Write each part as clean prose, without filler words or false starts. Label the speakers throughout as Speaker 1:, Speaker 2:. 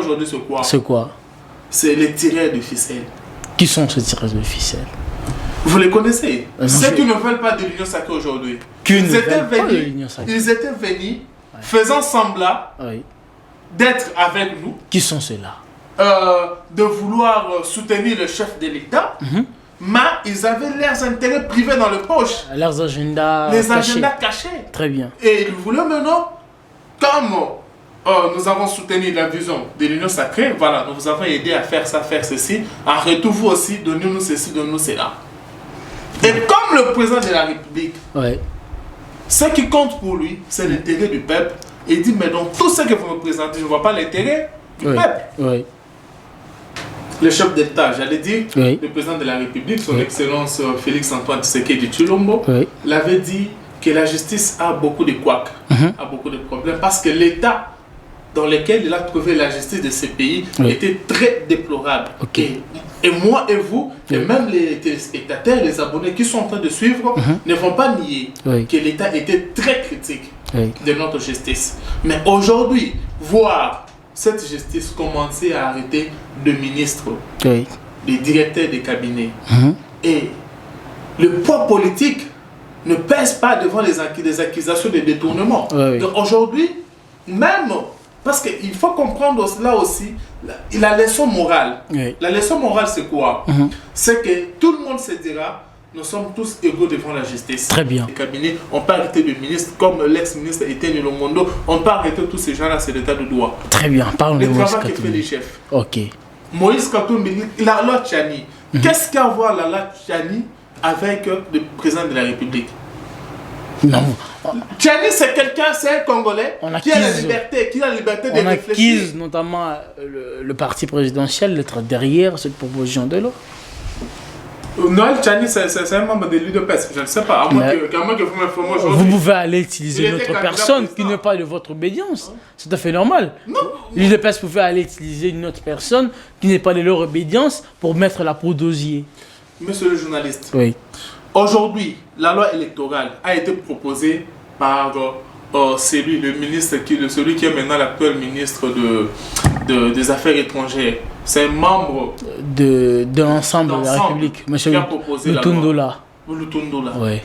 Speaker 1: aujourd'hui, c'est quoi?
Speaker 2: C'est quoi?
Speaker 1: C'est les tireurs de ficelle.
Speaker 2: Qui sont ces tireurs de ficelle?
Speaker 1: Vous les connaissez?
Speaker 2: Non,
Speaker 1: Ceux qui ne veulent pas de l'Union sacrée aujourd'hui. Ils étaient venus faisant semblant d'être avec nous.
Speaker 2: Qui sont ceux-là?
Speaker 1: De vouloir soutenir le chef de l'État, mais ils avaient leurs intérêts privés dans le poche.
Speaker 2: Leurs agendas
Speaker 1: cachés.
Speaker 2: Très bien.
Speaker 1: Et ils voulaient maintenant, comme nous avons soutenu la vision de l'Union sacrée, voilà, nous vous avons aidé à faire ça, faire ceci. En retour, vous aussi, donnez-nous ceci, donnez-nous cela. Et comme le président de la République, ce qui compte pour lui, c'est l'intérêt du peuple. Et il dit, mais dans tout ce que vous me présentez, je ne vois pas l'intérêt du peuple. Le chef d'État, j'allais dire, le président de la République, son Excellence Félix-Antoine Tshisekedi Tshilombo, l'avait dit que la justice a beaucoup de couacs, a beaucoup de problèmes, parce que l'État dans lequel il a trouvé la justice de ce pays était très déplorable. Et moi et vous, et même les téléspectateurs, les abonnés qui sont en train de suivre, ne vont pas nier que l'État était très critique de notre justice. Mais aujourd'hui, voir cette justice commencer à arrêter de ministres, des directeurs de cabinet, et le poids politique ne pèse pas devant les accusations de détournement. Donc aujourd'hui, même, parce qu'il faut comprendre là aussi la leçon morale. La leçon morale, c'est quoi? C'est que tout le monde se dira, nous sommes tous égaux devant la justice.
Speaker 2: Très bien.
Speaker 1: Les cabinets, on peut arrêter de ministres comme l'ex-ministre Etienne Lomondo, on peut arrêter tous ces gens-là, c'est l'état de droit.
Speaker 2: Très bien, parlons de Moïse
Speaker 1: Katumbi. Le travail que fait les chefs.
Speaker 2: Ok.
Speaker 1: Moïse Katumbi, la loi Tchani. Qu'est-ce qu'a à voir la loi Tchani avec le président de la République?
Speaker 2: Non.
Speaker 1: Tchani, c'est quelqu'un, c'est un Congolais qui a la liberté, de réfléchir.
Speaker 2: On accuse notamment le parti présidentiel d'être derrière cette proposition de loi.
Speaker 1: Noël Tchani, c'est un membre de l'UDPS, je ne sais pas, à moins que vous m'informez aujourd'hui.
Speaker 2: Vous pouvez aller utiliser une autre personne qui n'est pas de votre obédience. C'est tout à fait normal. L'UDPS pouvait aller utiliser une autre personne qui n'est pas de leur obédience pour mettre la peau d'osier.
Speaker 1: Monsieur le journaliste, aujourd'hui, la loi électorale a été proposée par celui qui est maintenant l'actuel ministre des Affaires étrangères. C'est un membre
Speaker 2: de l'ensemble de la République, M. Lutundola.
Speaker 1: Lutundola.
Speaker 2: Oui.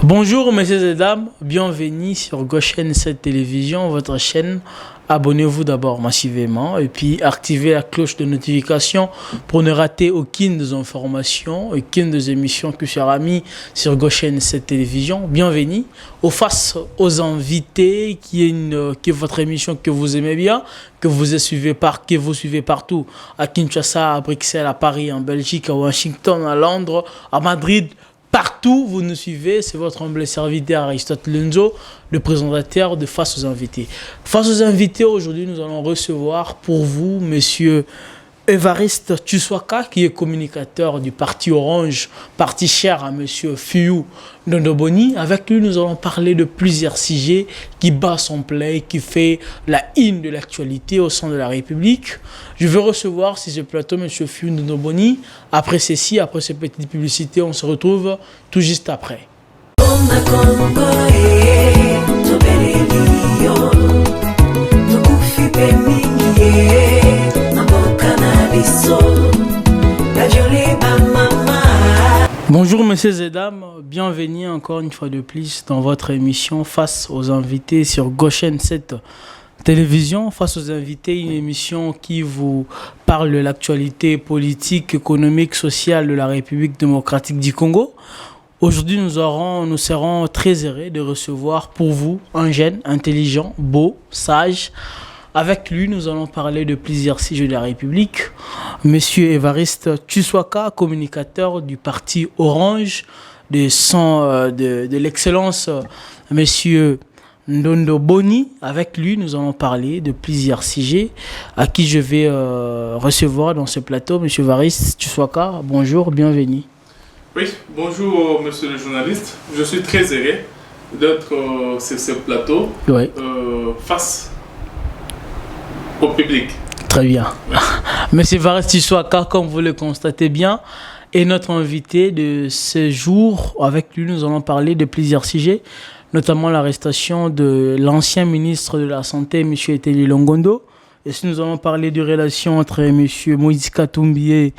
Speaker 2: Bonjour messieurs et dames, bienvenue sur Goshen 7 Télévision, votre chaîne. Abonnez-vous d'abord massivement et puis activez la cloche de notification pour ne rater aucune des informations, aucune des émissions que sera mis sur Goshen 7 Télévision. Bienvenue face aux invités qui est votre émission que vous aimez bien, que vous suivez partout, à Kinshasa, à Bruxelles, à Paris, en Belgique, à Washington, à Londres, à Madrid. Partout, vous nous suivez, c'est votre humble serviteur Aristote Lenzo, le présentateur de Face aux invités. Face aux invités, aujourd'hui, nous allons recevoir pour vous, monsieur Évariste Tshishwaka, qui est communicateur du parti Orange, parti cher à monsieur Fiyou Ndondoboni. Avec lui, nous allons parler de plusieurs sujets qui bat son play, qui fait la une de l'actualité au sein de la République. Je vais recevoir sur ce plateau monsieur Fiyou Ndondoboni. Après ceci, après ces petites publicités, on se retrouve tout juste après. Bonjour messieurs et dames, bienvenue encore une fois de plus dans votre émission Face aux invités sur Goshen 7 Télévision. Face aux invités, une émission qui vous parle de l'actualité politique, économique, sociale de la République démocratique du Congo. Aujourd'hui, nous serons très heureux de recevoir pour vous un jeune, intelligent, beau, sage. Avec lui, nous allons parler de plusieurs sujets de la République. Monsieur Évariste Tshishwaka, communicateur du parti Orange, de l'excellence Monsieur Ndondo Boni. Avec lui, nous allons parler de plusieurs sujets à qui je vais recevoir dans ce plateau. Monsieur Varis Tsouaka, bonjour, bienvenue.
Speaker 1: Oui, bonjour monsieur le journaliste. Je suis très heureux d'être sur ce plateau face au public.
Speaker 2: Très bien. Monsieur Varis Tsouaka, comme vous le constatez bien, est notre invité de ce jour. Avec lui, nous allons parler de plusieurs sujets, notamment l'arrestation de l'ancien ministre de la Santé, M. Eteni Longondo. Et si nous allons parler de relations entre M. Moïse Katumbi et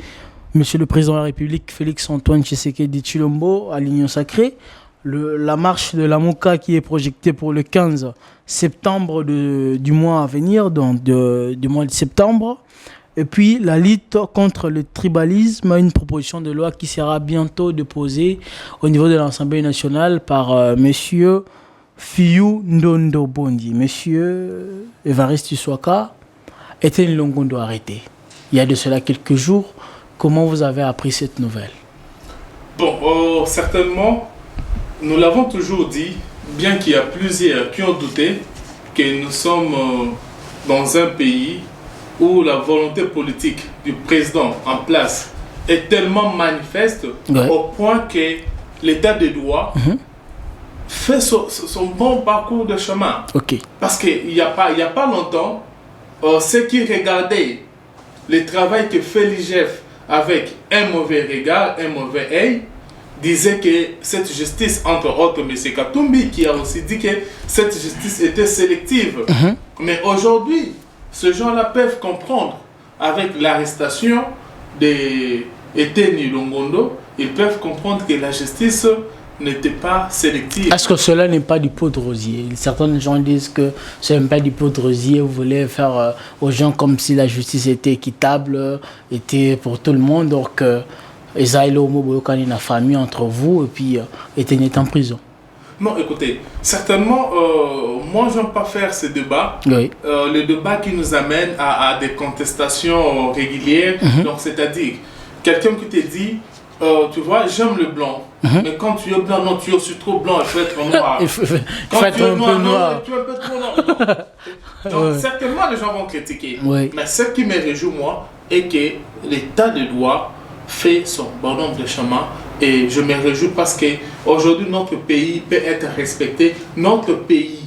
Speaker 2: M. le Président de la République, Félix-Antoine Tshisekedi Tshilombo, à l'Union Sacrée, la marche de la Mouka qui est projetée pour le 15 septembre du mois à venir, donc du mois de septembre. Et puis la lutte contre le tribalisme, une proposition de loi qui sera bientôt déposée au niveau de l'Assemblée nationale par Monsieur Fiyou Ndondo Bondi. Monsieur Évariste Tsouaka, Eteni Longondo arrêté. Il y a de cela quelques jours. Comment vous avez appris cette nouvelle?
Speaker 1: Bon, certainement, nous l'avons toujours dit, bien qu'il y a plusieurs qui ont douté que nous sommes dans un pays où la volonté politique du président en place est tellement manifeste au point que l'état de droit fait son bon parcours de chemin. Parce qu'il n'y a pas longtemps, ceux qui regardaient le travail que fait l'IGF avec un mauvais regard, un mauvais œil, disaient que cette justice, entre autres M. Katumbi, qui a aussi dit que cette justice était sélective. Mais aujourd'hui, ces gens-là peuvent comprendre, avec l'arrestation d'Eteni Longondo, ils peuvent comprendre que la justice n'était pas sélective.
Speaker 2: Est-ce que cela n'est pas du pot de rosier? Certains gens disent que ce n'est pas du pot de rosier. Vous voulez faire aux gens comme si la justice était équitable, était pour tout le monde. Donc, Esaïlo Moboyokani n'a famille entre vous et puis Eteni est en prison.
Speaker 1: Non, écoutez, certainement, moi, je n'aime pas faire ce débat. Le débat qui nous amène à des contestations régulières. Donc, c'est-à-dire, quelqu'un qui te dit, tu vois, j'aime le blanc. Mais quand tu es blanc, non, tu es aussi trop blanc, il faut être noir.
Speaker 2: Il faut être un peu noir.
Speaker 1: Tu es un peu trop noir. Donc, certainement, les gens vont critiquer. Mais ce qui me réjouit, moi, est que l'état de droit fait son bon nombre de chemins. Et je me réjouis parce qu'aujourd'hui, notre pays peut être respecté. Notre pays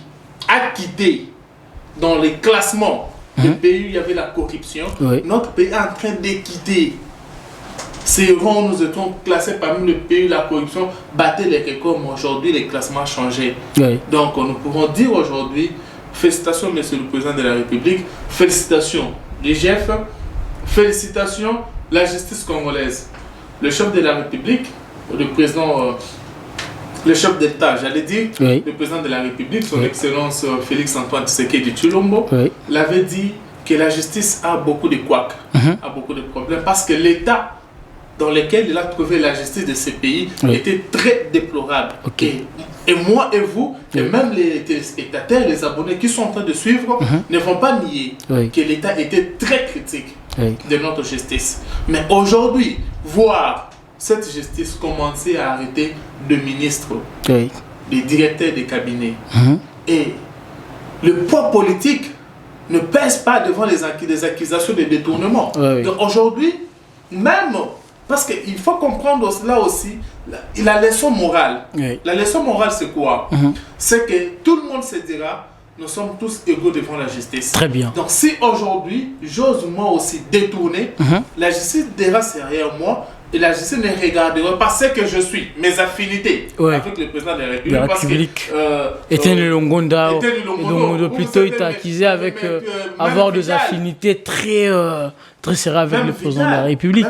Speaker 1: a quitté dans les classements des pays où il y avait la corruption. Notre pays est en train de quitter. C'est rond, nous étions classés parmi les pays où la corruption battait les records. Aujourd'hui, les classements ont changé. Donc, nous pouvons dire aujourd'hui, félicitations, Monsieur le Président de la République, félicitations l'IGF, félicitations la justice congolaise. Le chef de la République, le président, le chef d'État, j'allais dire, le président de la République, son Excellence Félix-Antoine Tshisekedi Tshilombo, l'avait dit que la justice a beaucoup de couacs, a beaucoup de problèmes, parce que l'État dans lequel il a trouvé la justice de ce pays était très déplorable. Et moi et vous, et même les téléspectateurs, les abonnés qui sont en train de suivre, ne vont pas nier que l'État était très critique de notre justice. Mais aujourd'hui, voir cette justice commencer à arrêter de ministres, des directeurs de cabinet, et le poids politique ne pèse pas devant les accusations de détournement. Donc aujourd'hui, même, parce qu'il faut comprendre là aussi, la leçon morale. La leçon morale, c'est quoi? C'est que tout le monde se dira, nous sommes tous égaux devant la justice.
Speaker 2: Très bien.
Speaker 1: Donc si aujourd'hui, j'ose moi aussi détourner, la justice dira derrière moi, et la justice ne regardera pas ce que je suis, mes affinités avec le président de la République.
Speaker 2: Eteni Longondo plutôt est accusé avec avoir des affinités très serrées avec le président de la République.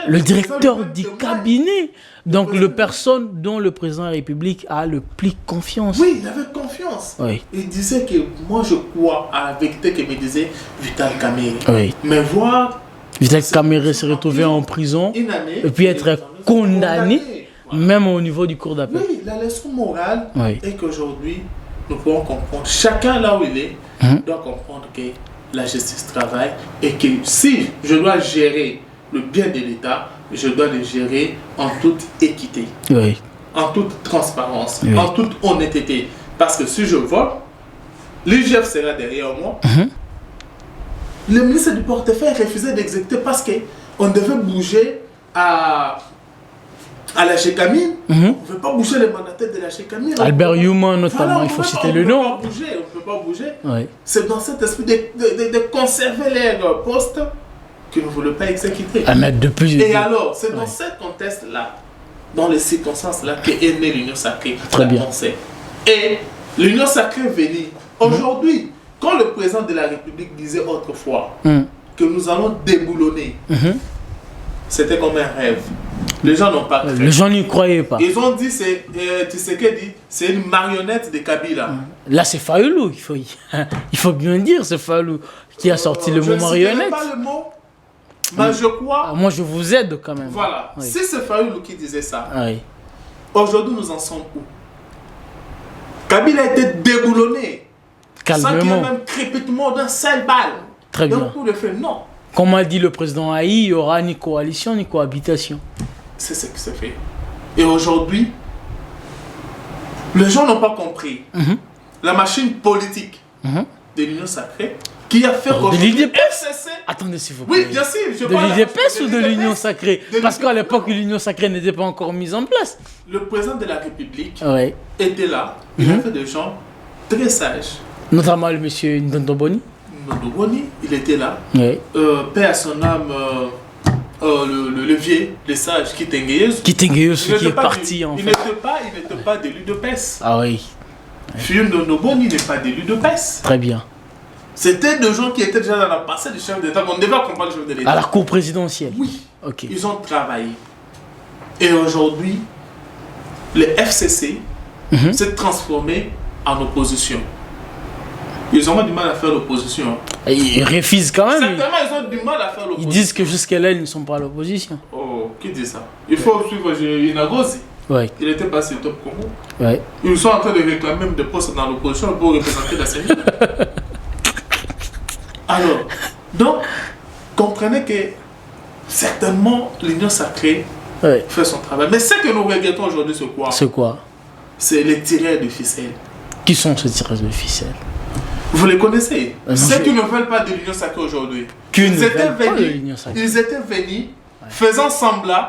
Speaker 2: Le directeur du cabinet. Donc, la personne dont le président de la République a le plus confiance.
Speaker 1: Oui, il avait confiance. Il disait que moi je crois à la vérité que me disait Vital Kamerhe. Mais voir
Speaker 2: Vital Kamerhe se retrouver en prison et puis être condamné, même au niveau du cour d'appel.
Speaker 1: Oui, la leçon morale est qu'aujourd'hui, nous pouvons comprendre, chacun là où il est, doit comprendre que la justice travaille et que si je dois gérer le bien de l'État, je dois le gérer en toute équité, en toute transparence, en toute honnêteté. Parce que si je vole, l'IGF sera derrière moi. Le ministre du portefeuille refusait d'exécuter parce qu'on devait bouger à la Gécamine. On ne pouvait pas bouger les mandataires de la Gécamine.
Speaker 2: Albert Human notamment, il faut citer le nom.
Speaker 1: On ne peut pas bouger.
Speaker 2: Oui.
Speaker 1: C'est dans cet esprit de conserver leurs postes qu'ils ne voulaient pas exécuter.
Speaker 2: Et
Speaker 1: alors, c'est dans ce contexte-là, dans les circonstances-là, qu'est née l'Union Sacrée.
Speaker 2: Très bien.
Speaker 1: Et l'Union Sacrée est venue. Aujourd'hui, quand le président de la République disait autrefois que nous allons déboulonner, c'était comme un rêve. Les gens n'ont pas cru.
Speaker 2: Les gens n'y croyaient pas.
Speaker 1: Ils ont dit, c'est une marionnette de Kabila.
Speaker 2: Là, c'est Fayoulou. Il faut bien dire, c'est Fayoulou qui a sorti le mot marionnette.
Speaker 1: Je ne sais pas le mot, mais je crois...
Speaker 2: moi, je vous aide quand même.
Speaker 1: Voilà.
Speaker 2: Oui.
Speaker 1: Si c'est Fayoulou qui disait ça,
Speaker 2: oui.
Speaker 1: Aujourd'hui, nous en sommes où? Kabila a été déboulonné.
Speaker 2: Calmement.
Speaker 1: Sans qu'il y ait même crépitement d'un seul balle.
Speaker 2: Très bien.
Speaker 1: Donc, pour le fait, non.
Speaker 2: Comme a dit le président Haï, il n'y aura ni coalition ni cohabitation.
Speaker 1: C'est ce qui s'est fait. Et aujourd'hui, les gens n'ont pas compris la machine politique de l'Union Sacrée qui a fait
Speaker 2: qu'aujourd'hui
Speaker 1: le FCC...
Speaker 2: Attendez s'il vous plaît.
Speaker 1: Oui, bien sûr.
Speaker 2: De l'IDPS ou de l'Union Sacrée? Parce qu'à l'époque, l'Union Sacrée n'était pas encore mise en place.
Speaker 1: Le président de la République
Speaker 2: était
Speaker 1: là. Il a fait des gens très sages.
Speaker 2: Notamment le monsieur Ndondo Boni.
Speaker 1: Ndondo Boni, il était là.
Speaker 2: Oui.
Speaker 1: Paix à son âme, le vieux, le sage, Kitengeyes.
Speaker 2: Kitengeyes qui est parti en fait.
Speaker 1: Il n'était pas d'élu de PES.
Speaker 2: Ah oui.
Speaker 1: Fiu Ndondo Boni n'est pas d'élu de PES.
Speaker 2: Très bien.
Speaker 1: C'était des gens qui étaient déjà dans la passée du chef d'État. On devait accompagner le chef de l'État.
Speaker 2: À la cour présidentielle.
Speaker 1: Oui.
Speaker 2: Ok.
Speaker 1: Ils ont travaillé. Et aujourd'hui, le FCC s'est transformé en opposition. Ils ont du mal à faire l'opposition.
Speaker 2: Ils refusent quand même.
Speaker 1: Certainement, ils ont du mal à faire l'opposition.
Speaker 2: Ils disent que jusqu'à-là, ils ne sont pas à l'opposition.
Speaker 1: Oh, qui dit ça? Il faut suivre Inagozi.
Speaker 2: Ouais.
Speaker 1: Il était passé au Top Congo.
Speaker 2: Ouais.
Speaker 1: Ils sont en train de réclamer même des postes dans l'opposition pour représenter la CENI. Alors, donc, comprenez que certainement l'Union Sacrée fait son travail. Mais ce que nous regrettons aujourd'hui, c'est quoi?
Speaker 2: C'est quoi?
Speaker 1: C'est les tireurs de ficelles.
Speaker 2: Qui sont ces tireurs de ficelles?
Speaker 1: Vous les connaissez? Ceux qui ne veulent pas de l'Union Sacrée aujourd'hui. Ils étaient venus faisant semblant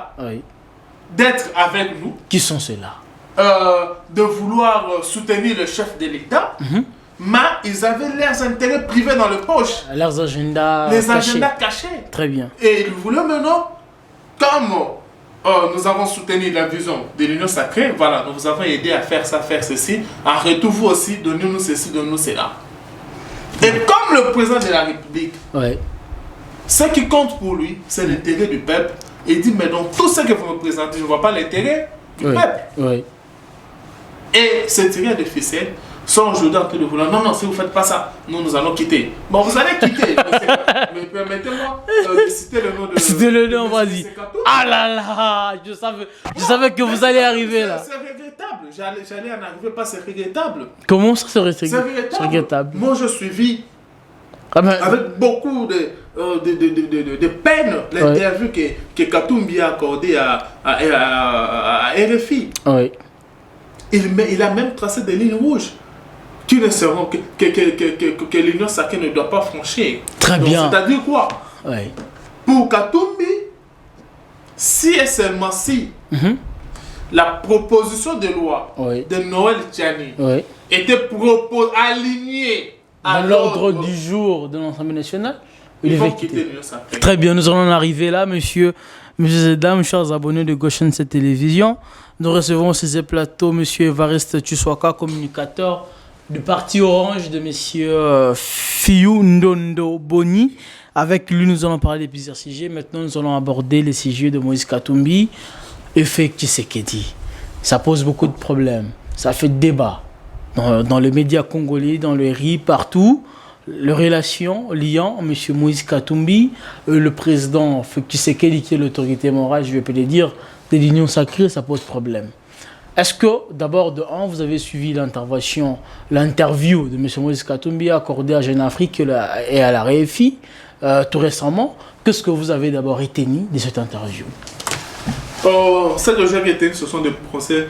Speaker 1: d'être avec nous.
Speaker 2: Qui sont ceux-là?
Speaker 1: De vouloir soutenir le chef de l'État. Mais ils avaient leurs intérêts privés dans le poche.
Speaker 2: Leurs agendas
Speaker 1: Les
Speaker 2: cachés.
Speaker 1: agendas cachés.
Speaker 2: Très bien.
Speaker 1: Et ils voulaient maintenant, comme nous avons soutenu la vision de l'Union Sacrée, voilà, nous vous avons aidé à faire ça, faire ceci. En retour, vous aussi, donnez-nous ceci, donnez-nous cela. Et comme le président de la République, ce qui compte pour lui, c'est l'intérêt du peuple. Il dit, mais dans tout ce que vous me présentez, je ne vois pas l'intérêt du peuple. Et ces tireurs de ficelles sont aujourd'hui en train de vouloir, non, si vous ne faites pas ça, nous allons quitter. Bon, vous allez quitter. Mais permettez-moi de citer le nom de...
Speaker 2: Citez le nom, vas-y. Ah là là, je savais que vous allez arriver là.
Speaker 1: C'est regrettable. J'allais en arriver, pas c'est regrettable.
Speaker 2: Comment ça serait
Speaker 1: regrettable? Moi, je suivis avec beaucoup de peine l'interview que Katumbi a accordée à RFI. Il a même tracé des lignes rouges qui ne seront que l'Union Sacrée ne doit pas franchir.
Speaker 2: Très bien.
Speaker 1: C'est-à-dire quoi? Pour Katumbi, si et seulement si la proposition de loi de Noël Tchani était alignée
Speaker 2: dans l'ordre du jour de l'Assemblée nationale,
Speaker 1: il faut quitter l'Union Sacrée.
Speaker 2: Très bien, nous allons en arriver là, messieurs et dames, chers abonnés de Goshen cette télévision. Nous recevons sur ces plateaux M. Evariste Tshwaka, communicateur du Parti Orange de M. Fiyu Ndondo Boni. Avec lui, nous allons parler de plusieurs sujets. Maintenant, nous allons aborder les sujets de Moïse Katumbi et Félix Tshisekedi. Ça pose beaucoup de problèmes. Ça fait débat dans les médias congolais, dans le RI, partout. Les relations liant M. Moïse Katumbi, le président Félix Tshisekedi, qui est l'autorité morale, je vais peut-être dire, de l'Union Sacrée, ça pose problème. Est-ce que, d'abord, vous avez suivi l'interview de M. Moïse Katumbi accordée à Jeune Afrique et à la RFI tout récemment? Qu'est-ce que vous avez d'abord retenu de cette interview?
Speaker 1: Ce que j'ai retenu, ce sont des procès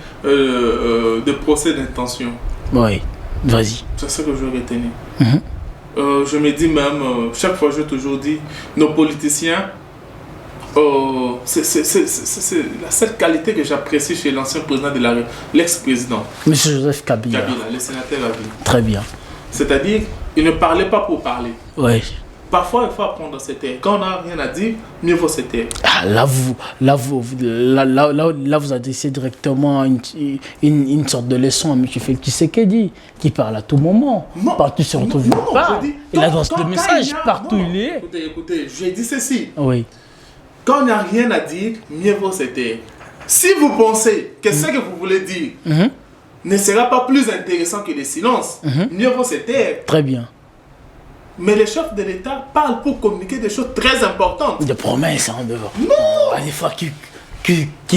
Speaker 1: d'intention.
Speaker 2: Oui, vas-y.
Speaker 1: C'est ça que je vais retenir. Je me dis même, chaque fois j'ai toujours dit, nos politiciens, c'est la seule qualité que j'apprécie chez l'ancien président de la République, l'ex-président.
Speaker 2: Monsieur Joseph Kabila.
Speaker 1: Kabila, le sénateur Kabila.
Speaker 2: Très bien.
Speaker 1: C'est-à-dire, il ne parlait pas pour parler.
Speaker 2: Oui.
Speaker 1: Parfois, il faut apprendre à se taire. Quand on n'a rien à dire, mieux vaut se taire.
Speaker 2: Ah, là, vous adressez directement une sorte de leçon à M. Félix Tshisekedi, qui parle à tout moment.
Speaker 1: Non,
Speaker 2: partout sur
Speaker 1: non,
Speaker 2: tout
Speaker 1: non,
Speaker 2: part.
Speaker 1: je dis,
Speaker 2: Il
Speaker 1: quand-
Speaker 2: adresse
Speaker 1: quand-
Speaker 2: le
Speaker 1: quand
Speaker 2: message
Speaker 1: il y a-
Speaker 2: partout
Speaker 1: non,
Speaker 2: il est.
Speaker 1: Écoutez, j'ai dit ceci.
Speaker 2: Oui.
Speaker 1: Quand on n'a rien à dire, mieux vaut se taire. Si vous pensez que ce que vous voulez dire ne sera pas plus intéressant que le silence, mieux vaut se taire.
Speaker 2: Très bien.
Speaker 1: Mais les chefs de l'État parlent pour communiquer des choses très importantes.
Speaker 2: Des promesses, hein, devant.
Speaker 1: Non.
Speaker 2: Des fois qui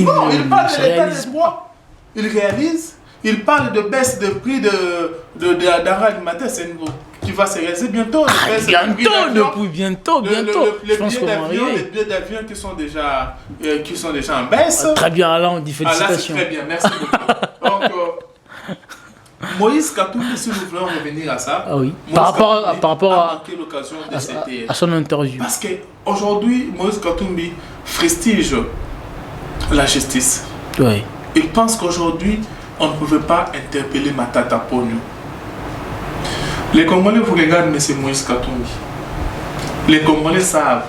Speaker 1: Non,
Speaker 2: ne
Speaker 1: il parle
Speaker 2: se
Speaker 1: de l'état
Speaker 2: réalisent
Speaker 1: des droits. Il réalise. Il parle de baisse de prix de denrées alimentaires. C'est nouveau. Qui va se réaliser bientôt.
Speaker 2: Ah,
Speaker 1: Baisse de prix
Speaker 2: bientôt,
Speaker 1: d'avion.
Speaker 2: depuis bientôt.
Speaker 1: Les
Speaker 2: Je pense qu'on va
Speaker 1: billets
Speaker 2: arriver.
Speaker 1: d'avion qui sont déjà en baisse.
Speaker 2: Très bien, alors on dit
Speaker 1: Ah là, c'est
Speaker 2: félicitations.
Speaker 1: très bien. Merci beaucoup. Donc, Moïse Katumbi, si nous voulons revenir à ça,
Speaker 2: Ah oui.
Speaker 1: Moïse
Speaker 2: Par rapport
Speaker 1: Katumbi
Speaker 2: à-
Speaker 1: a manqué l'occasion de s'éteindre.
Speaker 2: à son interview.
Speaker 1: Parce qu'aujourd'hui, Moïse Katumbi fustige la justice.
Speaker 2: Oui.
Speaker 1: Il pense qu'aujourd'hui, on ne pouvait pas interpeller Matata Ponyo. Les Congolais vous regardent, M. Moïse Katumbi. Les Congolais savent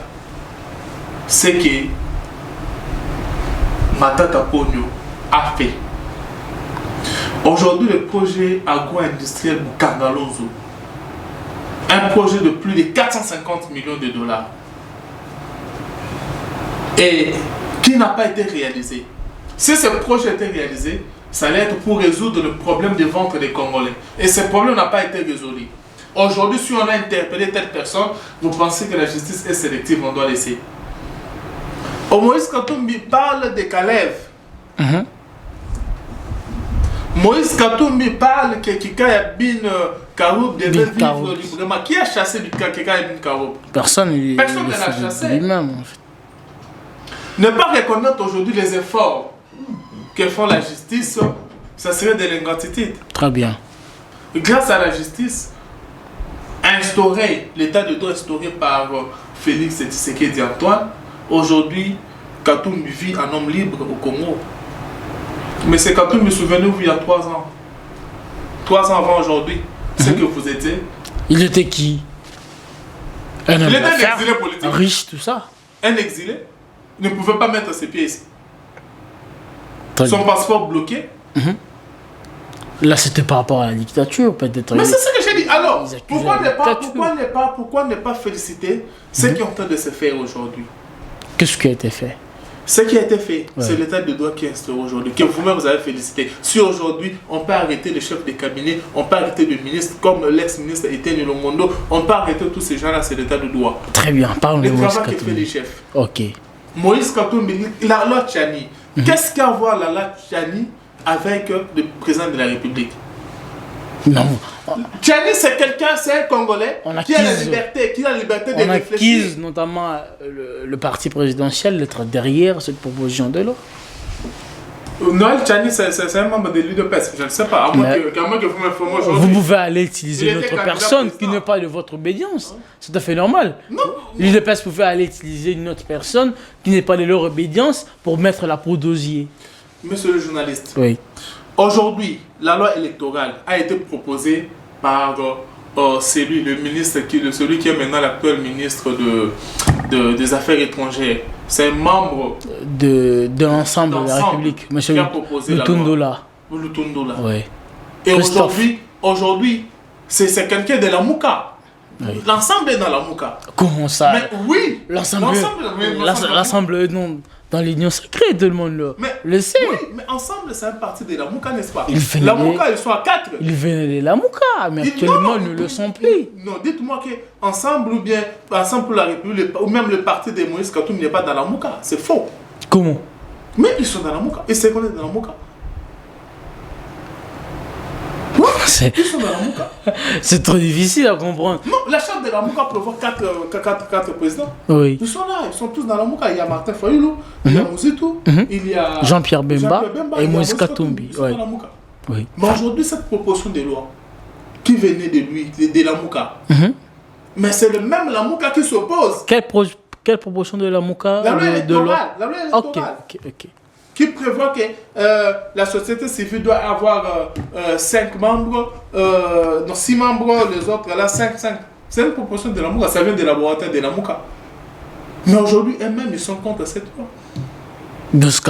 Speaker 1: ce que Matata Ponyo a fait. Aujourd'hui, le projet agro-industriel Bukangalozo, un projet de plus de 450 millions de dollars, et qui n'a pas été réalisé. Si ce projet était réalisé, ça allait être pour résoudre le problème de ventre des Congolais. Et ce problème n'a pas été résolu. Aujourd'hui, si on a interpellé telle personne, vous pensez que la justice est sélective, on doit laisser. Moïse Katumbi parle de Kalev. Moïse Katumbi parle que Kika Bin Karoub devait vivre librement. Qui a chassé Kika Bin Karoub?
Speaker 2: Personne ne
Speaker 1: l'a chassé.
Speaker 2: Lui-même, en fait.
Speaker 1: Ne pas reconnaître aujourd'hui les efforts que font la justice, ça serait de l'ingratitude.
Speaker 2: Très bien.
Speaker 1: Grâce à la justice, l'état de droit instauré par Félix Tshisekedi Antoine, aujourd'hui, Katumbi vit un homme libre au Congo. Mais c'est Katumbi, souvenez-vous, il y a 3 ans. 3 ans avant aujourd'hui, ce que vous étiez.
Speaker 2: Il était qui? Un homme
Speaker 1: Il était un
Speaker 2: d'affaires,
Speaker 1: exilé politique.
Speaker 2: riche, tout ça.
Speaker 1: Un exilé ne pouvait pas mettre ses pieds ici.
Speaker 2: Très
Speaker 1: Son
Speaker 2: bien.
Speaker 1: passeport bloqué.
Speaker 2: Là, c'était par rapport à la dictature, peut-être.
Speaker 1: Mais c'est ce que j'ai dit. Alors,
Speaker 2: Ils accusaient
Speaker 1: pourquoi
Speaker 2: la
Speaker 1: ne pas féliciter ceux qui ont en train de se faire aujourd'hui?
Speaker 2: Qu'est-ce qui a été fait?
Speaker 1: Ce qui a été fait,
Speaker 2: Ouais.
Speaker 1: c'est l'état de droit qui est instauré aujourd'hui, que vous-même vous avez félicité. Si aujourd'hui, on peut arrêter les chefs de cabinet, on peut arrêter le ministre, comme l'ex-ministre Etienne Lomondo, on peut arrêter tous ces gens-là, c'est l'état de droit.
Speaker 2: Très bien, parlons de
Speaker 1: Le
Speaker 2: Moïse
Speaker 1: travail que fait les
Speaker 2: Katumbi.
Speaker 1: chefs.
Speaker 2: Ok.
Speaker 1: Moïse Katumbi, la loi Tchani. Qu'est-ce qu'a à voir la loi Tchani avec le président de la République?
Speaker 2: Non,
Speaker 1: Tchani, c'est quelqu'un, c'est un Congolais
Speaker 2: On
Speaker 1: qui a la
Speaker 2: acquise-
Speaker 1: liberté, de
Speaker 2: on
Speaker 1: réfléchir.
Speaker 2: acquise notamment le parti présidentiel d'être derrière cette proposition de loi.
Speaker 1: Noël Tchani, c'est un membre de l'UDPS, je ne sais pas, à moins
Speaker 2: Mais-
Speaker 1: que vous m'informez
Speaker 2: Vous
Speaker 1: aujourd'hui.
Speaker 2: pouvez aller
Speaker 1: Il
Speaker 2: utiliser
Speaker 1: était
Speaker 2: une autre
Speaker 1: candidat
Speaker 2: personne qui
Speaker 1: président.
Speaker 2: n'est pas de votre obédience. C'est tout à fait normal.
Speaker 1: Non.
Speaker 2: L'UDPS pouvait aller utiliser une autre personne qui n'est pas de leur obédience pour mettre la peau d'osier.
Speaker 1: Monsieur le journaliste,
Speaker 2: Oui.
Speaker 1: aujourd'hui, la loi électorale a été proposée par celui qui est maintenant l'actuel ministre des Affaires étrangères. C'est un membre
Speaker 2: De l'ensemble de la
Speaker 1: D'ensemble
Speaker 2: République. Monsieur
Speaker 1: qui a proposé la
Speaker 2: Lutundola.
Speaker 1: Lutundola.
Speaker 2: Oui.
Speaker 1: Et
Speaker 2: Christophe.
Speaker 1: aujourd'hui, c'est quelqu'un de la Mouka.
Speaker 2: Oui.
Speaker 1: L'ensemble est dans la Mouka.
Speaker 2: Comment ça?
Speaker 1: Mais oui,
Speaker 2: L'ensemble
Speaker 1: l'ensemble-
Speaker 2: l'ensemble dans l'union sacrée, tout le monde le sait.
Speaker 1: Oui, mais ensemble, c'est un parti de la Mouka, n'est-ce pas?
Speaker 2: Il fait
Speaker 1: La
Speaker 2: des-
Speaker 1: Mouka, ils sont à 4.
Speaker 2: Ils venaient de la Mouka, mais actuellement, ils ne le sont plus.
Speaker 1: Non, dites-moi que ensemble ou bien ensemble pour la République ou même le parti de Moïse Katumbi n'est pas dans la Mouka. C'est faux.
Speaker 2: Comment?
Speaker 1: Mais ils sont dans la Mouka. Ils se connaissent dans la Mouka. Ils sont dans la Mouka.
Speaker 2: C'est trop difficile à comprendre.
Speaker 1: Non, la charte de la Mouka prévoit 4 présidents.
Speaker 2: Oui.
Speaker 1: Ils sont là, ils sont tous dans la Mouka. Il y a Martin Fayoulou, il y a Mouzitou, il y a
Speaker 2: Jean-Pierre Bemba
Speaker 1: il y
Speaker 2: et
Speaker 1: a
Speaker 2: Moïse Katumbi.
Speaker 1: Ils sont
Speaker 2: Ouais.
Speaker 1: dans la Mouka.
Speaker 2: Oui.
Speaker 1: Mais aujourd'hui, cette proposition de loi qui venait de lui, de Lamouka, mais c'est le même Lamouka qui s'oppose.
Speaker 2: Quelle proposition de Lamouka?
Speaker 1: La loi électorale. La loi électorale.
Speaker 2: Ok.
Speaker 1: Qui prévoit que la société civile doit avoir 5 membres, non 6 membres, les autres là 5. C'est une proposition de Lamouka, ça vient des laboratoires de Lamouka. Mais aujourd'hui, eux-mêmes, ils sont contre cette loi. Qu'est-ce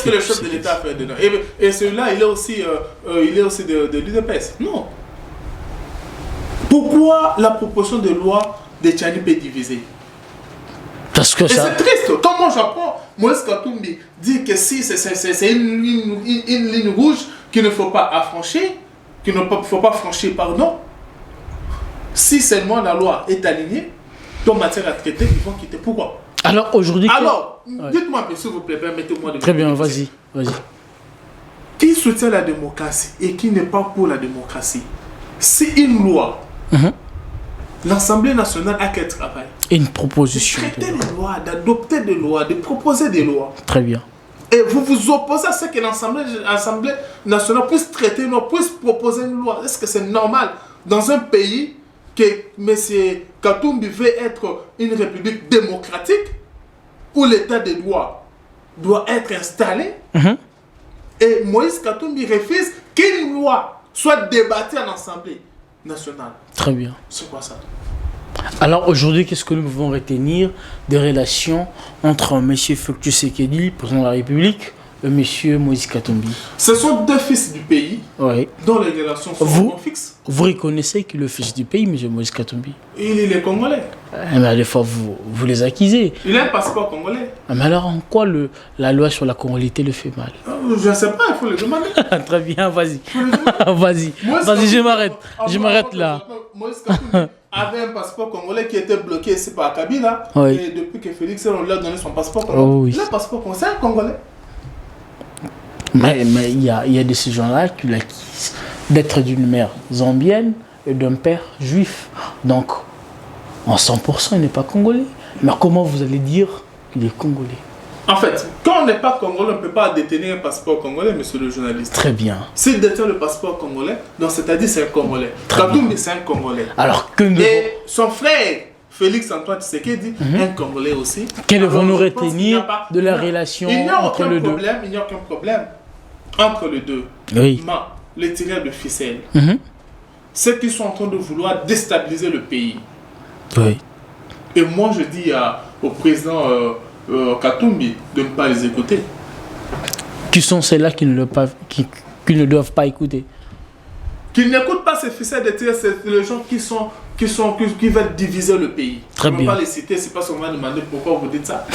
Speaker 1: que le chef de l'État a fait dedans? Et celui-là, il est aussi de l'UDPS. Non. Pourquoi la proposition de loi de Tchani peut diviser?
Speaker 2: Parce que ça...
Speaker 1: c'est triste. Comment j'apprends Moïse Katumbi dit que si c'est une ligne rouge qu'il ne faut pas affranchir, qu'il ne faut pas franchir, pardon, si seulement la loi est alignée, ton matière à traiter, ils vont quitter. Pourquoi?
Speaker 2: Alors aujourd'hui...
Speaker 1: Dites-moi un peu, s'il vous plaît, permettez-moi de...
Speaker 2: Très bien, vas-y.
Speaker 1: Qui soutient la démocratie et qui n'est pas pour la démocratie? Si une loi, l'Assemblée nationale a quel travail?
Speaker 2: Une proposition.
Speaker 1: De traiter des lois, d'adopter des lois, de proposer des lois.
Speaker 2: Très bien.
Speaker 1: Et vous vous opposez à ce que l'Assemblée nationale puisse traiter une loi, puisse proposer une loi. Est-ce que c'est normal dans un pays que M. Katumbi veut être une république démocratique où l'état de droit doit être installé et Moïse Katumbi refuse qu'une loi soit débattue en Assemblée nationale?
Speaker 2: Très bien.
Speaker 1: C'est quoi ça?
Speaker 2: Alors aujourd'hui, qu'est-ce que nous pouvons retenir des relations entre M. Félix Tshisekedi, président de la République, et M. Moïse Katumbi? Ce
Speaker 1: sont deux fils du pays dont les relations sont fixes.
Speaker 2: Vous reconnaissez qu'il est le fils du pays, M. Moïse Katumbi?
Speaker 1: Il est congolais.
Speaker 2: Mais des fois, vous les accusez.
Speaker 1: Il a un passeport congolais.
Speaker 2: Mais alors, en quoi la loi sur la congolité le fait mal?
Speaker 1: Je ne sais pas, il faut le demander.
Speaker 2: Très bien, vas-y. Vas-y, je m'arrête. Je m'arrête là.
Speaker 1: Moïse Katumbi avait un passeport congolais qui était bloqué ici par Kabila. Et depuis que Félix lui a donné son passeport congolais, il a un passeport congolais. C'est un congolais.
Speaker 2: Mais il y a de ces gens-là qui l'acquisent d'être d'une mère zambienne et d'un père juif. Donc, en 100%, il n'est pas congolais. Mais comment vous allez dire qu'il est congolais?
Speaker 1: En fait, quand on n'est pas congolais, on ne peut pas détenir un passeport congolais, monsieur le journaliste.
Speaker 2: Très bien.
Speaker 1: S'il détient le passeport congolais, donc c'est-à-dire c'est un congolais. Katumbi, c'est un congolais.
Speaker 2: Alors que nous...
Speaker 1: Et son frère, Félix Antoine Tshisekedi, un congolais aussi.
Speaker 2: Quels vont nous retenir de la relation entre les deux?
Speaker 1: Il n'y a aucun problème entre les deux.
Speaker 2: Oui.
Speaker 1: Mais les tireurs de ficelle, ceux qui sont en train de vouloir déstabiliser le pays.
Speaker 2: Oui.
Speaker 1: Et moi, je dis au président Katumbi de ne pas les écouter.
Speaker 2: Qui sont ceux-là qui ne doivent pas écouter?
Speaker 1: Qu'ils n'écoutent pas ces ficelles de tir, c'est les gens qui veulent diviser le pays.
Speaker 2: Très
Speaker 1: je ne
Speaker 2: bien.
Speaker 1: vais pas les citer, c'est pas seulement demander pourquoi vous dites ça.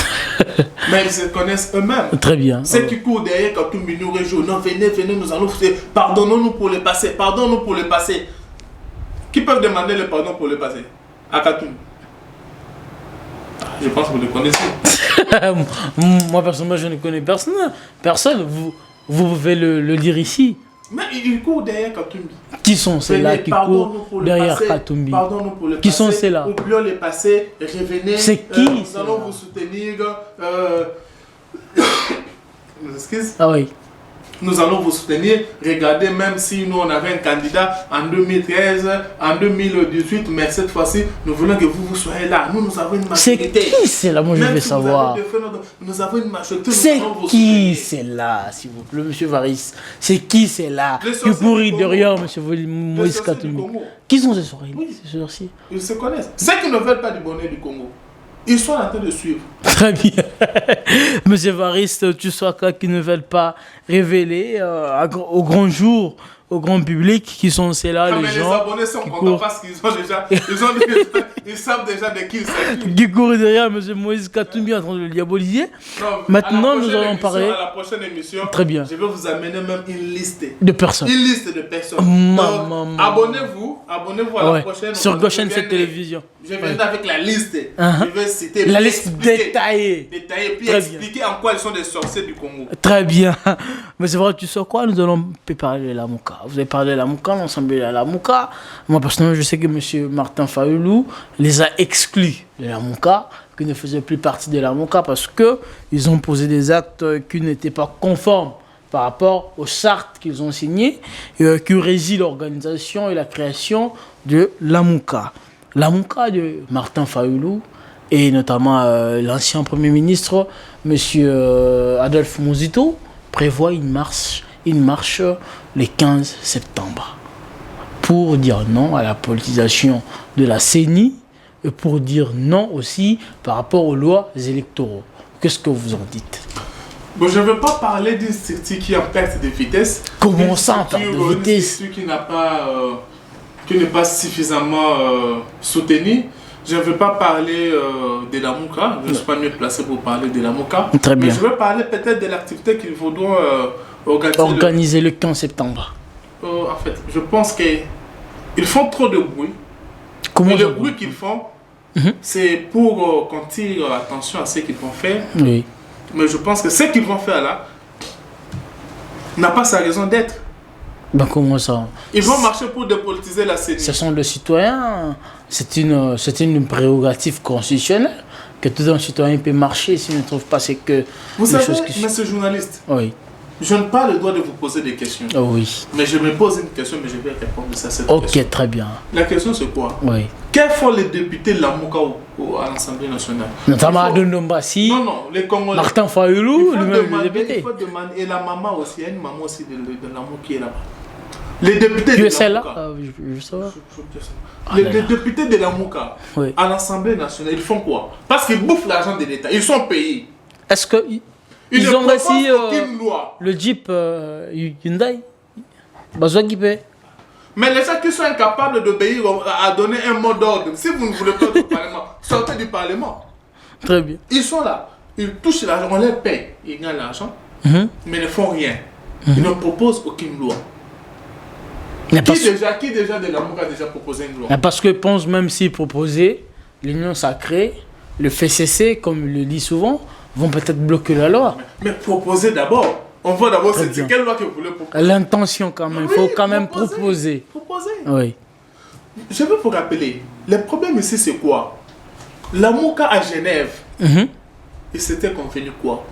Speaker 1: Mais ils se connaissent eux-mêmes.
Speaker 2: Très bien.
Speaker 1: Ceux qui courent derrière Katumbi nous réjouissent. Non, venez, nous allons faire. Pardonnons-nous pour le passé. Pardonnons-nous pour le passé. Qui peuvent demander le pardon pour le passé? À Katumbi. Je pense que vous le connaissez.
Speaker 2: Moi, personnellement, je ne connais personne. Personne. Vous pouvez le dire ici.
Speaker 1: Mais ils courent derrière Katumbi.
Speaker 2: Qui sont ceux-là qui courent derrière Katumbi?
Speaker 1: Pardonnez-nous pour le
Speaker 2: qui
Speaker 1: passé.
Speaker 2: Sont ceux-là?
Speaker 1: Oublions le passé, revenez.
Speaker 2: C'est qui?
Speaker 1: Nous allons vous soutenir. Excuse.
Speaker 2: Ah oui.
Speaker 1: Nous allons vous soutenir. Regardez, même si nous on avait un candidat en 2013, en 2018, mais cette fois-ci, nous voulons que vous soyez là. Nous avons une majorité.
Speaker 2: C'est qui c'est là? Moi, je veux savoir.
Speaker 1: Nous avons une majorité.
Speaker 2: C'est qui c'est là, s'il vous plaît, monsieur Varis? C'est qui c'est là qui pourrit derrière monsieur Moïse Katumbi? Qui sont ces sorciers? Ces sorciers?
Speaker 1: Ils se connaissent. Ceux qui ne veulent pas du bonheur du Congo, ils sont en train de suivre.
Speaker 2: Très bien. Monsieur Variste, tu sois quoi qui ne veulent pas révéler au grand jour, au grand public, qui sont ceux-là, les gens.
Speaker 1: Les abonnés sont contents parce qu'ils ont déjà, ils savent déjà de qui il s'agit.
Speaker 2: Qui court derrière monsieur Moïse Katumbi en train de le diaboliser.
Speaker 1: Non,
Speaker 2: maintenant, nous allons parler.
Speaker 1: À la prochaine émission,
Speaker 2: très bien.
Speaker 1: Je vais vous amener même une liste
Speaker 2: de personnes.
Speaker 1: Une liste de personnes. Donc, abonnez-vous à la prochaine.
Speaker 2: Sur Goshen cette télévision.
Speaker 1: Je viens avec la liste. Je vais citer.
Speaker 2: La liste détaillée.
Speaker 1: Puis expliquer en quoi ils sont des sorciers du Congo.
Speaker 2: Très bien. Mais c'est vrai, tu sais quoi, nous allons parler de la Mouka. Vous avez parlé de la Mouka, l'ensemble de la Mouka. Moi, personnellement, je sais que M. Martin Fayoulou les a exclus de la Mouka, qui ne faisaient plus partie de la Mouka parce qu'ils ont posé des actes qui n'étaient pas conformes par rapport aux chartes qu'ils ont signées, qui régit l'organisation et la création de l'AMUCA. L'AMUCA de Martin Fayoulou et notamment l'ancien Premier ministre, M. Adolphe Muzito, prévoit une marche le 15 septembre pour dire non à la politisation de la CENI et pour dire non aussi par rapport aux lois électoraux. Qu'est-ce que vous en dites?
Speaker 1: Bon, je ne veux pas parler d'une structure qui est en perte de vitesse.
Speaker 2: Comment ça, en perte de vitesse?
Speaker 1: Une structure qui n'est pas suffisamment soutenue. Je ne veux pas parler de l'AMUCA. Je ne suis pas mieux placé pour parler de l'AMUCA.
Speaker 2: Très bien.
Speaker 1: Mais je veux parler peut-être de l'activité qu'il faudra
Speaker 2: organiser le 15 septembre.
Speaker 1: En fait, je pense qu'ils font trop de bruit.
Speaker 2: Comment
Speaker 1: le bruit qu'ils font, c'est pour qu'on tire attention à ce qu'ils vont faire.
Speaker 2: Oui.
Speaker 1: Mais je pense que ce qu'ils vont faire là n'a pas sa raison d'être.
Speaker 2: Ben comment ça?
Speaker 1: Ils vont marcher pour dépolitiser la CENI.
Speaker 2: Ce sont les citoyens. C'est une prérogative constitutionnelle que tout un citoyen peut marcher s'il ne trouve pas ce que...
Speaker 1: Vous savez, monsieur journaliste,
Speaker 2: oui.
Speaker 1: Je n'ai pas le droit de vous poser des questions.
Speaker 2: Oh oui.
Speaker 1: Mais je me pose une question, mais je vais répondre à cette question.
Speaker 2: Ok, très bien.
Speaker 1: La question c'est quoi?
Speaker 2: Oui.
Speaker 1: Quels font les députés de l'AMUCA à l'Assemblée nationale?
Speaker 2: Notamment Adon Mbassi.
Speaker 1: Non, les Congolais.
Speaker 2: Martin Fayoulou, lui-même le député.
Speaker 1: Il faut demander, et la maman aussi, il y a une maman aussi de l'AMUCA qui est là-bas. Les députés
Speaker 2: de l'AMUCA. Je sais pas.
Speaker 1: Les députés de l'AMUCA à l'Assemblée nationale, ils font quoi? Parce qu'ils bouffent l'argent de l'État. Ils sont payés.
Speaker 2: Est-ce que... Ils ont aussi le Jeep Hyundai.
Speaker 1: Mais les gens qui sont incapables d'obéir à donner un mot d'ordre, si vous ne voulez pas du Parlement, sortez du Parlement.
Speaker 2: Très bien.
Speaker 1: Ils sont là, ils touchent l'argent, on les paye, ils gagnent l'argent, mais ils ne font rien. Ils ne proposent aucune loi. Qui déjà de l'AMUCA a déjà proposé une loi?
Speaker 2: Parce que je pense même s'ils proposaient l'Union sacrée, le FCC, comme il le dit souvent, vont peut-être bloquer la loi.
Speaker 1: Mais proposer d'abord. On voit d'abord c'est quelle loi que vous voulez proposer.
Speaker 2: L'intention quand même, il faut quand même proposer. Oui.
Speaker 1: Je veux vous rappeler, le problème ici c'est quoi? L'AMUCA à Genève, et c'était convenu quoi?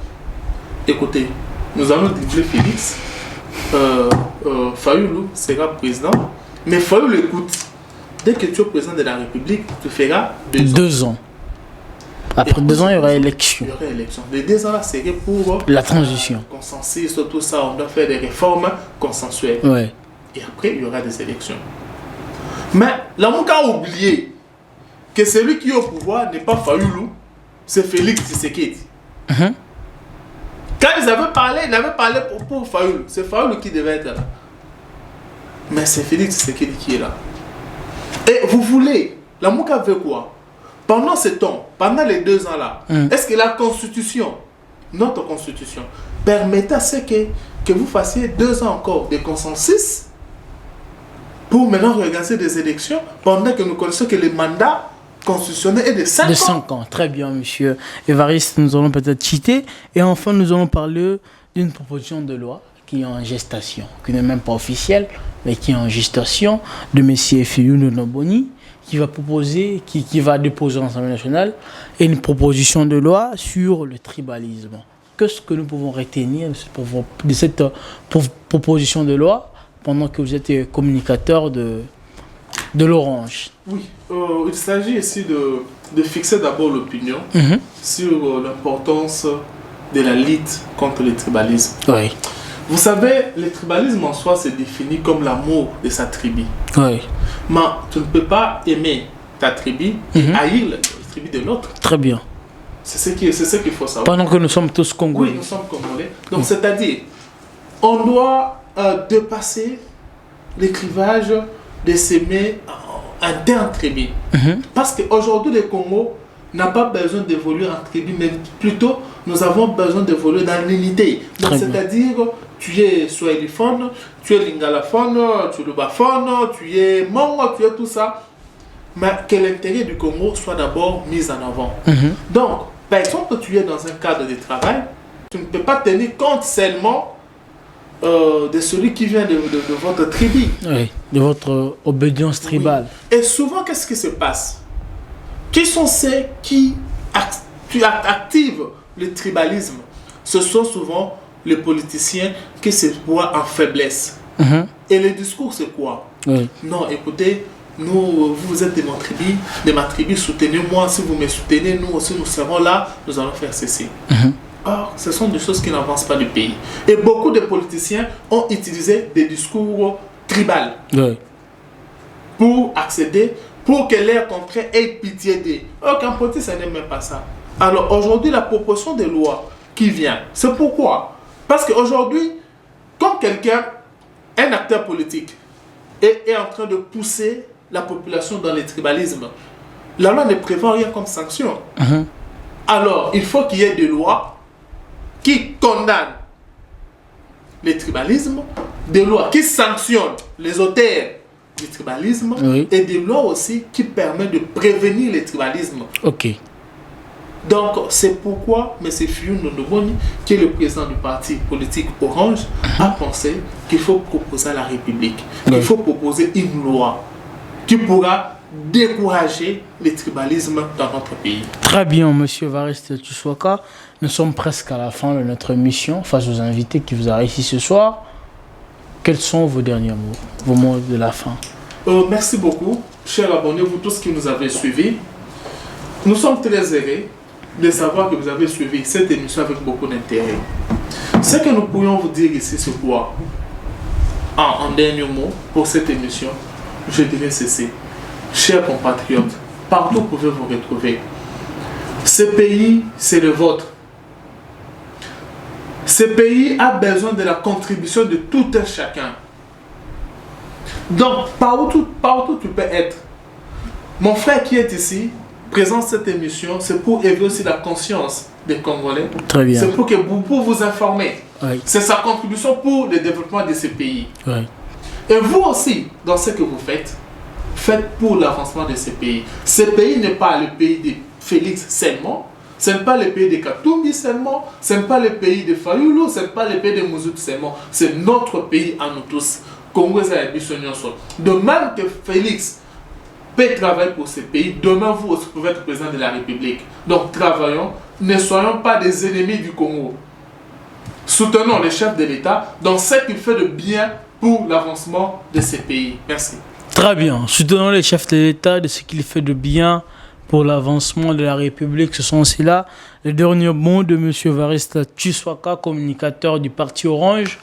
Speaker 1: Écoutez, nous allons dire Félix, Fayoulou sera président, mais Fayoulou écoute, dès que tu es président de la République, tu feras 2 ans.
Speaker 2: Après 2 ans, il y aura élection.
Speaker 1: Les 2 ans là, c'est pour
Speaker 2: la transition.
Speaker 1: Consensus, tout ça, on doit faire des réformes consensuelles.
Speaker 2: Ouais.
Speaker 1: Et après, il y aura des élections. Mais l'AMUCA a oublié que celui qui est au pouvoir n'est pas Fayoulou, c'est Félix Tshisekedi. Quand ils avaient parlé, pour Fayoulou. C'est Fayoulou qui devait être là. Mais c'est Félix Tshisekedi qui est là. Et vous voulez, l'AMUCA veut quoi? Pendant ce temps, pendant les 2 ans là, est-ce que la Constitution, notre Constitution, permettait à ce que vous fassiez 2 ans encore de consensus pour maintenant organiser des élections pendant que nous connaissons que le mandat constitutionnel est de 5 ans?
Speaker 2: De 5 ans, très bien, monsieur Évariste, nous allons peut-être citer. Et enfin, nous allons parler d'une proposition de loi qui est en gestation, qui n'est même pas officielle, mais qui est en gestation de M. Fayoulou Noboni, qui va proposer, qui va déposer à l'Assemblée nationale une proposition de loi sur le tribalisme. Qu'est-ce que nous pouvons retenir de cette proposition de loi pendant que vous êtes communicateur de l'Orange?
Speaker 1: Oui, il s'agit ici de fixer d'abord l'opinion sur l'importance de la lutte contre le tribalisme.
Speaker 2: Oui.
Speaker 1: Vous savez, le tribalisme en soi se définit comme l'amour de sa tribu.
Speaker 2: Oui.
Speaker 1: Mais tu ne peux pas aimer ta tribu et haïr la tribu de l'autre.
Speaker 2: Très bien.
Speaker 1: C'est ce qu'il faut savoir.
Speaker 2: Pendant que nous sommes tous Congolais.
Speaker 1: Oui, nous sommes Congolais. Donc, c'est-à-dire, on doit dépasser les clivages de s'aimer inter-tribu. Parce qu'aujourd'hui, le Congo n'a pas besoin d'évoluer en tribu, mais plutôt, nous avons besoin d'évoluer dans l'unité. Donc, c'est-à-dire, tu es swahiliphone, tu es lingalaphone, tu es lubaphone, tu es mongo, tu es tout ça. Mais que l'intérêt du Congo soit d'abord mis en avant. Donc, par exemple, tu es dans un cadre de travail, tu ne peux pas tenir compte seulement de celui qui vient de votre tribu.
Speaker 2: Oui, de votre obédience tribale.
Speaker 1: Oui. Et souvent, qu'est-ce qui se passe? Qui sont ceux qui activent le tribalisme? Ce sont souvent les politiciens qui se voient en faiblesse. Et le discours, c'est quoi? Non, écoutez, vous êtes de ma tribu, soutenez-moi. Si vous me soutenez, nous aussi, nous serons là, nous allons faire ceci. Or, ce sont des choses qui n'avancent pas le pays. Et beaucoup de politiciens ont utilisé des discours tribaux pour accéder, pour que leur contrée ait pitié d'eux. Aucun politicien n'aime même pas ça. Alors aujourd'hui, la proposition de loi qui vient, c'est pourquoi? Parce qu'aujourd'hui, quand quelqu'un, un acteur politique, est en train de pousser la population dans le tribalisme, la loi ne prévoit rien comme sanction. Alors, il faut qu'il y ait des lois qui condamnent le tribalisme, des lois qui sanctionnent les auteurs du tribalisme, et des lois aussi qui permettent de prévenir le tribalisme. Donc, c'est pourquoi M. Fiyou Ndondoboni, qui est le président du parti politique Orange, a pensé qu'il faut proposer à la République, qu'il faut proposer une loi qui pourra décourager le tribalisme dans notre pays.
Speaker 2: Très bien, M. Evariste Tshisekedi. Nous sommes presque à la fin de notre mission face aux invités qui vous arrivent ici ce soir. Quels sont vos derniers mots, vos mots de la fin?
Speaker 1: Merci beaucoup, chers abonnés, vous tous qui nous avez suivis. Nous sommes très heureux de savoir que vous avez suivi cette émission avec beaucoup d'intérêt. Ce que nous pourrions vous dire ici, c'est quoi? En dernier mot, pour cette émission, je dirais ceci. Chers compatriotes, partout vous pouvez vous retrouver. Ce pays, c'est le vôtre. Ce pays a besoin de la contribution de tout un chacun. Donc, partout tu peux être. Mon frère qui est ici, présente cette émission, c'est pour éveiller aussi la conscience des Congolais.
Speaker 2: Très bien.
Speaker 1: C'est pour vous informer. C'est sa contribution pour le développement de ce pays. Et vous aussi, dans ce que vous faites, faites pour l'avancement de ce pays. Ce pays n'est pas le pays de Félix seulement, ce n'est pas le pays de Katumbi seulement, ce n'est pas le pays de Fayulu, ce n'est pas le pays de Mouzoutou seulement, c'est notre pays à nous tous. De même que Félix peut travailler pour ce pays, demain vous aussi pouvez être président de la République. Donc travaillons, ne soyons pas des ennemis du Congo. Soutenons le chef de l'État dans ce qu'il fait de bien pour l'avancement de ce pays. Merci.
Speaker 2: Très bien. Soutenons le chef de l'État de ce qu'il fait de bien pour l'avancement de la République. Ce sont aussi là les derniers mots de M. Evariste Tshisekedi, communicateur du parti Orange,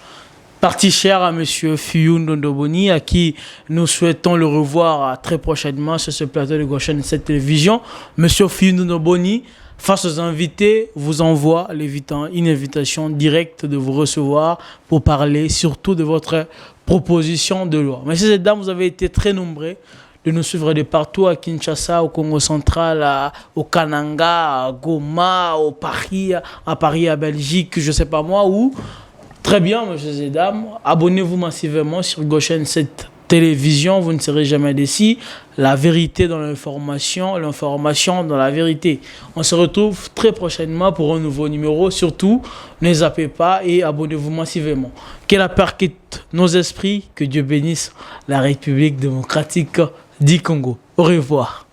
Speaker 2: parti cher à M. Fiyou Ndondoboni, à qui nous souhaitons le revoir très prochainement sur ce plateau de Goshen 7 télévision. M. Fiyou Ndondoboni, face aux invités, vous envoie une invitation directe de vous recevoir pour parler surtout de votre proposition de loi. Messieurs et dames, vous avez été très nombreux de nous suivre de partout, à Kinshasa, au Congo central, au Kananga, à Goma, à Paris, à Belgique, je ne sais pas moi où. Très bien, messieurs et dames, abonnez-vous massivement sur Goshen 7 télévision, vous ne serez jamais déçus. La vérité dans l'information, l'information dans la vérité. On se retrouve très prochainement pour un nouveau numéro. Surtout, ne zappez pas et abonnez-vous massivement. Que la paix quitte nos esprits, que Dieu bénisse la République démocratique du Congo. Au revoir.